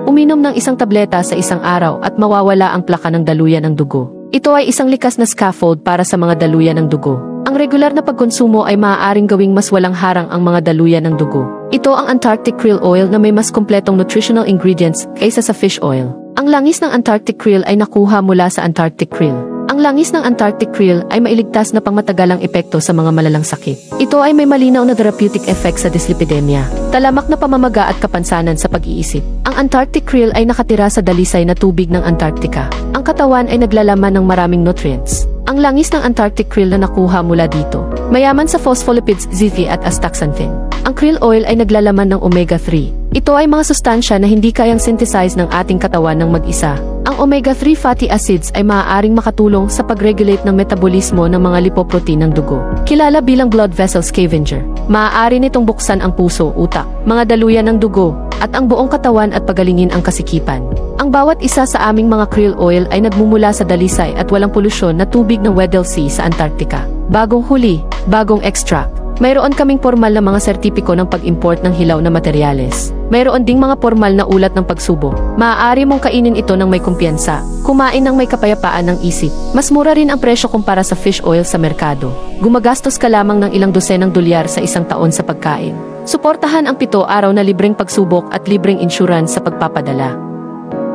Uminom ng isang tableta sa isang araw at mawawala ang plaka ng daluyan ng dugo. Ito ay isang likas na scaffold para sa mga daluyan ng dugo. Ang regular na pagkonsumo ay maaaring gawing mas walang harang ang mga daluyan ng dugo. Ito ang Antarctic Krill Oil na may mas kumpletong nutritional ingredients kaysa sa fish oil. Ang langis ng Antarctic krill ay nakuha mula sa Antarctic krill. Ang langis ng Antarctic krill ay mailigtas na pangmatagalang epekto sa mga malalang sakit. Ito ay may malinaw na therapeutic effect sa dyslipidemia, talamak na pamamaga at kapansanan sa pag-iisip. Ang Antarctic krill ay nakatira sa dalisay na tubig ng Antarctica. Ang katawan ay naglalaman ng maraming nutrients. Ang langis ng Antarctic krill na nakuha mula dito, mayaman sa phospholipids, ZV at astaxanthin. Ang krill oil ay naglalaman ng omega-3. Ito ay mga sustansya na hindi kayang synthesize ng ating katawan ng mag-isa. Ang omega-3 fatty acids ay maaaring makatulong sa pag-regulate ng metabolismo ng mga lipoprotein ng dugo. Kilala bilang blood vessel scavenger, maaari nitong buksan ang puso, utak, mga daluyan ng dugo, at ang buong katawan at pagalingin ang kasikipan. Ang bawat isa sa aming mga krill oil ay nagmumula sa dalisay at walang polusyon na tubig ng Weddell Sea sa Antarctica. Bagong huli, bagong extract. Mayroon kaming formal na mga sertipiko ng pag-import ng hilaw na materyales. Mayroon ding mga formal na ulat ng pagsubo. Maaari mong kainin ito ng may kumpiyansa. Kumain ng may kapayapaan ng isip. Mas mura rin ang presyo kumpara sa fish oil sa merkado. Gumagastos ka lamang ng ilang dosenang dolyar sa isang taon sa pagkain. Suportahan ang 7 araw na libreng pagsubok at libreng insurance sa pagpapadala.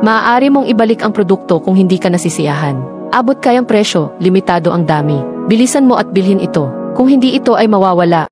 Maaari mong ibalik ang produkto kung hindi ka nasisiyahan. Abot kayang presyo, limitado ang dami. Bilisan mo at bilhin ito. Kung hindi ito ay mawawala,